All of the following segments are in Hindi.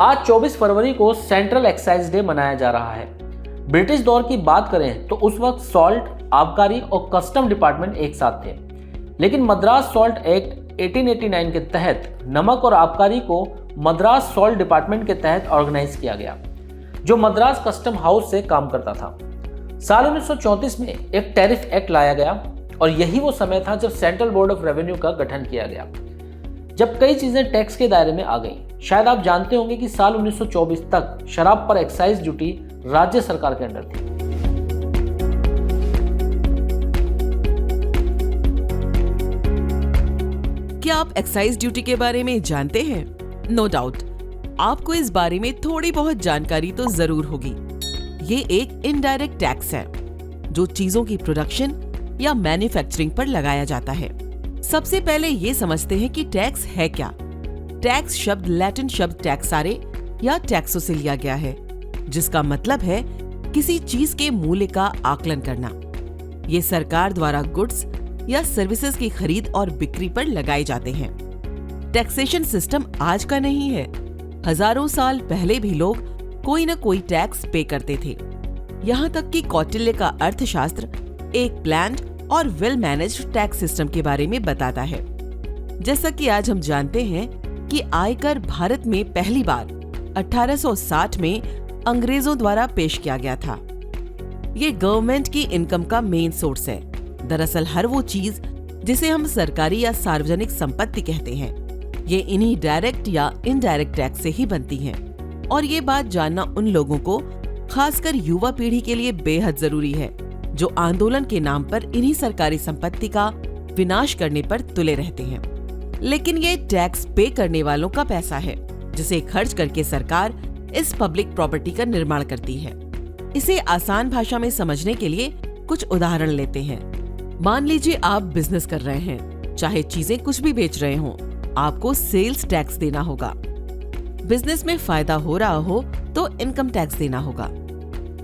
आज 24 फरवरी को सेंट्रल एक्साइज डे मनाया जा रहा है। ब्रिटिश दौर की बात करें तो उस वक्त सॉल्ट, आबकारी और कस्टम डिपार्टमेंट एक साथ थे, लेकिन मद्रास सॉल्ट एक्ट 1889 के तहत नमक और आबकारी को मद्रास सॉल्ट डिपार्टमेंट के तहत ऑर्गेनाइज किया गया, जो मद्रास कस्टम हाउस से काम करता था। साल 1934 में एक टैरिफ एक्ट लाया गया और यही वो समय था जब सेंट्रल बोर्ड ऑफ रेवेन्यू का गठन किया गया, जब कई चीजें टैक्स के दायरे में आ गईं। शायद आप जानते होंगे कि साल 1924 तक शराब पर एक्साइज ड्यूटी राज्य सरकार के अंडर थी। क्या आप एक्साइज ड्यूटी के बारे में जानते हैं? नो डाउट आपको इस बारे में थोड़ी बहुत जानकारी तो जरूर होगी। ये एक इनडायरेक्ट टैक्स है जो चीजों की प्रोडक्शन या मैन्युफैक्चरिंग पर लगाया जाता है। सबसे पहले ये समझते हैं कि टैक्स है क्या। टैक्स शब्द लैटिन शब्द टैक्सारे या टैक्सो से लिया गया है, जिसका मतलब है किसी चीज के मूल्य का आकलन करना। ये सरकार द्वारा गुड्स या सर्विसेज की खरीद और बिक्री पर लगाए जाते हैं। टैक्सेशन सिस्टम आज का नहीं है। हजारों साल पहले भी लोग कोई न कोई टैक्स पे करते थे। यहाँ तक कि कौटिल्य का अर्थशास्त्र एक प्लान्ड और वेल मैनेज्ड टैक्स सिस्टम के बारे में बताता है। जैसा कि आज हम जानते हैं कि आयकर भारत में पहली बार 1860 में अंग्रेजों द्वारा पेश किया गया था। ये गवर्नमेंट की इनकम का मेन सोर्स है। दरअसल हर वो चीज जिसे हम सरकारी या सार्वजनिक संपत्ति कहते हैं, ये इन्हीं डायरेक्ट या इनडायरेक्ट टैक्स से ही बनती हैं। और ये बात जानना उन लोगों को, खासकर युवा पीढ़ी के लिए बेहद जरूरी है जो आंदोलन के नाम पर इन्हीं सरकारी संपत्ति का विनाश करने पर तुले रहते हैं। लेकिन ये टैक्स पे करने वालों का पैसा है, जिसे खर्च करके सरकार इस पब्लिक प्रॉपर्टी का निर्माण करती है। इसे आसान भाषा में समझने के लिए कुछ उदाहरण लेते हैं। मान लीजिए आप बिजनेस कर रहे हैं, चाहे चीजें कुछ भी बेच रहे हों, आपको सेल्स टैक्स देना होगा। बिजनेस में फायदा हो रहा हो तो इनकम टैक्स देना होगा।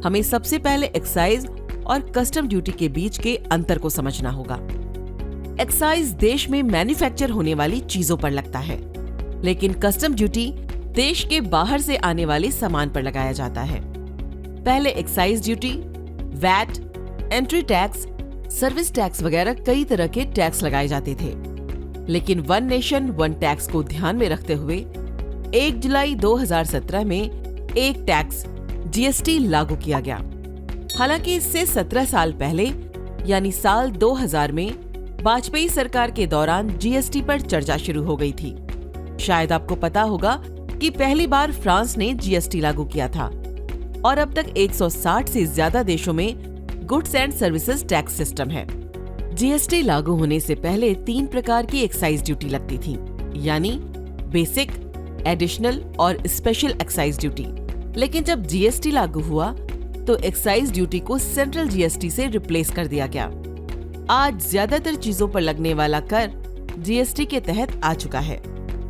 हमें सबसे पहले एक्साइज और कस्टम ड्यूटी के बीच के अंतर को समझना होगा। एक्साइज देश में मैन्युफैक्चर होने वाली चीजों पर लगता है, लेकिन कस्टम ड्यूटी देश के बाहर से आने वाले सामान पर लगाया जाता है। पहले excise duty, VAT, entry tax, service tax वगैरह कई तरह के टैक्स लगाए जाते थे। लेकिन वन नेशन वन टैक्स को ध्यान में रखते हुए 1 जुलाई 2017 में एक टैक्स जीएसटी लागू किया गया। हालांकि इससे 17 साल पहले यानी साल 2000 में वाजपेयी सरकार के दौरान जीएसटी पर चर्चा शुरू हो गई थी। शायद आपको पता होगा कि पहली बार फ्रांस ने जीएसटी लागू किया था और अब तक 160 से ज्यादा देशों में goods and services tax system है। जीएसटी लागू होने से पहले 3 प्रकार की एक्साइज ड्यूटी लगती थी, यानी बेसिक, एडिशनल और स्पेशल एक्साइज ड्यूटी। लेकिन जब जीएसटी लागू हुआ तो एक्साइज ड्यूटी को सेंट्रल जीएसटी से रिप्लेस कर दिया गया। आज ज्यादातर चीजों पर लगने वाला कर जीएसटी के तहत आ चुका है,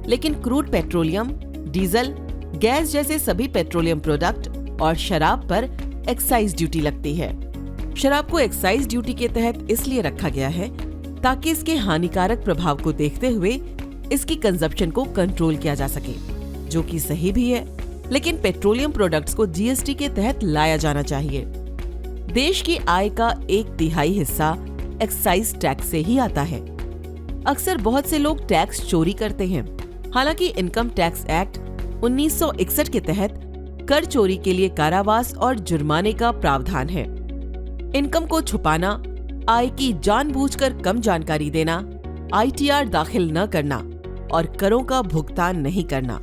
लेकिन क्रूड पेट्रोलियम, डीजल, गैस जैसे सभी पेट्रोलियम प्रोडक्ट और शराब पर एक्साइज ड्यूटी लगती है। शराब को एक्साइज ड्यूटी के तहत इसलिए रखा गया है ताकि इसके हानिकारक प्रभाव को देखते हुए इसकी कंजप्शन को कंट्रोल किया जा सके, जो कि सही भी है। लेकिन पेट्रोलियम प्रोडक्ट्स को जीएसटी के तहत लाया जाना चाहिए। देश की आय का 1/3 हिस्सा एक्साइज टैक्स से ही आता है। अक्सर बहुत से लोग टैक्स चोरी करते हैं। हालांकि इनकम टैक्स एक्ट 1961 के तहत कर चोरी के लिए कारावास और जुर्माने का प्रावधान है। इनकम को छुपाना, आय की जानबूझकर कम जानकारी देना, आईटीआर दाखिल न करना और करों का भुगतान नहीं करना,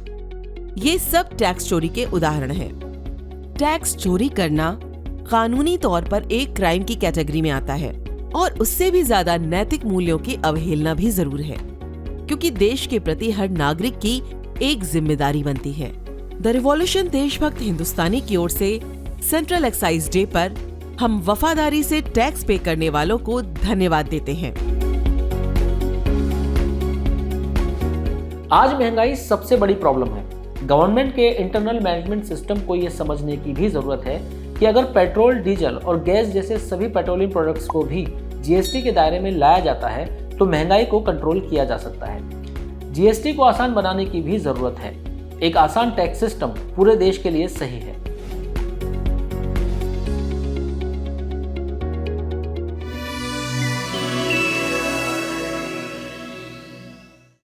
ये सब टैक्स चोरी के उदाहरण हैं। टैक्स चोरी करना कानूनी तौर पर एक क्राइम की कैटेगरी में आता है और उससे भी ज्यादा नैतिक मूल्यों की अवहेलना भी जरूर है, क्योंकि देश के प्रति हर नागरिक की एक जिम्मेदारी बनती है। द रिवॉल्यूशन देशभक्त हिंदुस्तानी की ओर से सेंट्रल एक्साइज डे पर हम वफादारी से टैक्स पे करने वालों को धन्यवाद देते हैं। आज महंगाई सबसे बड़ी प्रॉब्लम है। गवर्नमेंट के इंटरनल मैनेजमेंट सिस्टम को यह समझने की भी जरूरत है कि अगर पेट्रोल, डीजल और गैस जैसे सभी पेट्रोलियम प्रोडक्ट्स को भी जीएसटी के दायरे में लाया जाता है तो महंगाई को कंट्रोल किया जा सकता है। जीएसटी को आसान बनाने की भी जरूरत है। एक आसान टैक्स सिस्टम पूरे देश के लिए सही है।